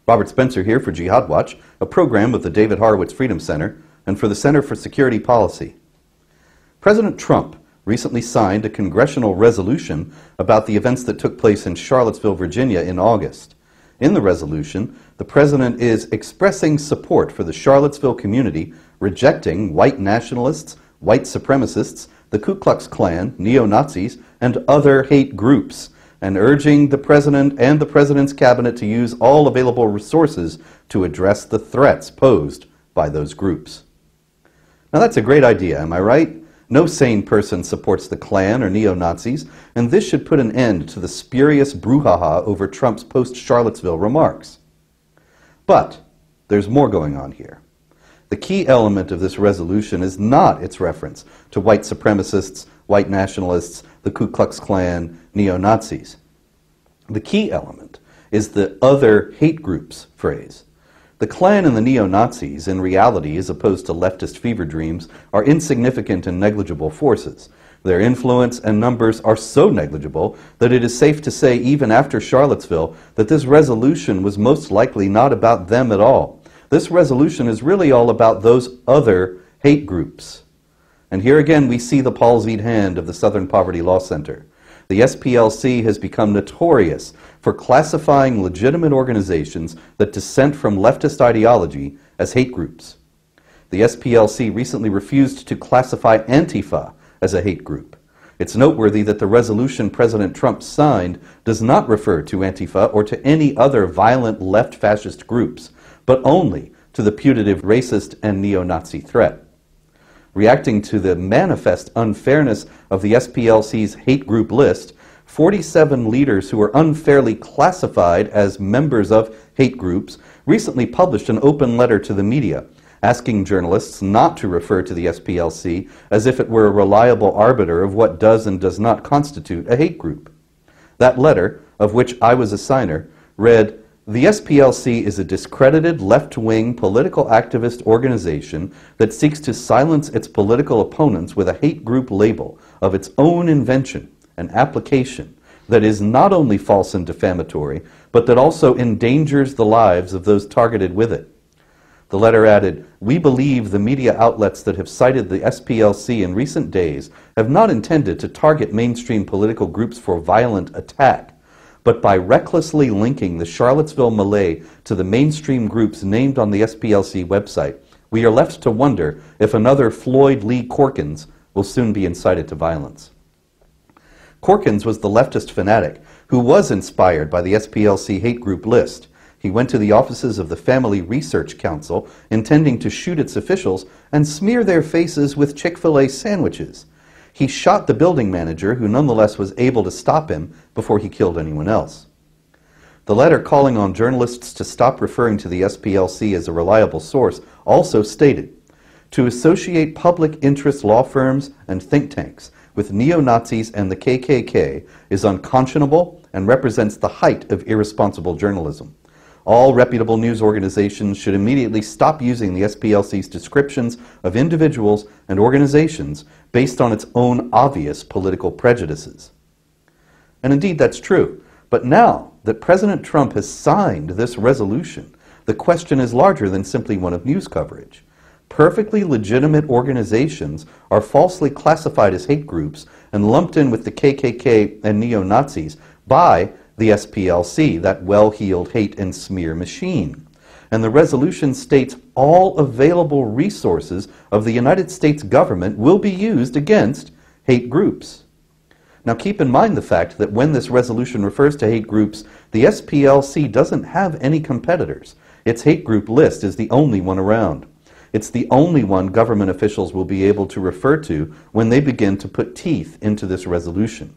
Robert Spencer here for Jihad Watch, a program of the David Horowitz Freedom Center and for the Center for Security Policy. President Trump recently signed a congressional resolution about the events that took place in Charlottesville, Virginia in August. In the resolution, the president is expressing support for the Charlottesville community, rejecting white nationalists, white supremacists, the Ku Klux Klan, neo-Nazis, and other hate groups, and urging the president and the president's cabinet to use all available resources to address the threats posed by those groups. Now that's a great idea, am I right? No sane person supports the Klan or neo-Nazis, and this should put an end to the spurious brouhaha over Trump's post-Charlottesville remarks. But there's more going on here. The key element of this resolution is not its reference to white supremacists, white nationalists, the Ku Klux Klan, neo-Nazis. The key element is the other hate groups phrase. The Klan and the neo-Nazis, in reality, as opposed to leftist fever dreams, are insignificant and negligible forces. Their influence and numbers are so negligible that it is safe to say, even after Charlottesville, that this resolution was most likely not about them at all. This resolution is really all about those other hate groups. And here again we see the palsied hand of the Southern Poverty Law Center. The SPLC has become notorious for classifying legitimate organizations that dissent from leftist ideology as hate groups. The SPLC recently refused to classify Antifa as a hate group. It's noteworthy that the resolution President Trump signed does not refer to Antifa or to any other violent left fascist groups, but only to the putative racist and neo-Nazi threat. Reacting to the manifest unfairness of the SPLC's hate group list, 47 leaders who are unfairly classified as members of hate groups recently published an open letter to the media, asking journalists not to refer to the SPLC as if it were a reliable arbiter of what does and does not constitute a hate group. That letter, of which I was a signer, read, "The SPLC is a discredited left-wing political activist organization that seeks to silence its political opponents with a hate group label of its own invention and application that is not only false and defamatory, but that also endangers the lives of those targeted with it." The letter added, "We believe the media outlets that have cited the SPLC in recent days have not intended to target mainstream political groups for violent attack, but by recklessly linking the Charlottesville melee to the mainstream groups named on the SPLC website, we are left to wonder if another Floyd Lee Corkins will soon be incited to violence." Corkins was the leftist fanatic who was inspired by the SPLC hate group list. He went to the offices of the Family Research Council intending to shoot its officials and smear their faces with Chick-fil-A sandwiches. He shot the building manager, who nonetheless was able to stop him before he killed anyone else. The letter calling on journalists to stop referring to the SPLC as a reliable source also stated, "To associate public interest law firms and think tanks with neo-Nazis and the KKK is unconscionable and represents the height of irresponsible journalism. All reputable news organizations should immediately stop using the SPLC's descriptions of individuals and organizations based on its own obvious political prejudices." And indeed that's true. But now that President Trump has signed this resolution, the question is larger than simply one of news coverage. Perfectly legitimate organizations are falsely classified as hate groups and lumped in with the KKK and neo-Nazis by the SPLC, that well-heeled hate and smear machine. And the resolution states all available resources of the United States government will be used against hate groups. Now keep in mind the fact that when this resolution refers to hate groups, the SPLC doesn't have any competitors. Its hate group list is the only one around. It's the only one government officials will be able to refer to when they begin to put teeth into this resolution.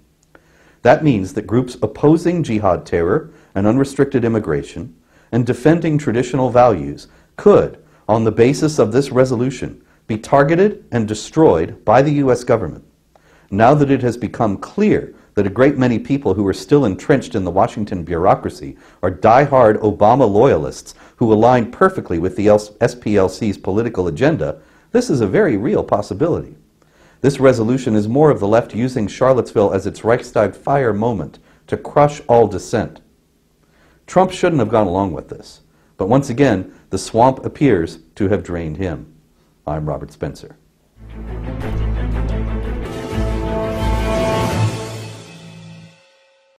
That means that groups opposing jihad terror and unrestricted immigration and defending traditional values could, on the basis of this resolution, be targeted and destroyed by the U.S. government. Now that it has become clear that a great many people who are still entrenched in the Washington bureaucracy are die-hard Obama loyalists who align perfectly with the SPLC's political agenda, this is a very real possibility. This resolution is more of the left using Charlottesville as its Reichstag fire moment to crush all dissent. Trump shouldn't have gone along with this. But once again, the swamp appears to have drained him. I'm Robert Spencer.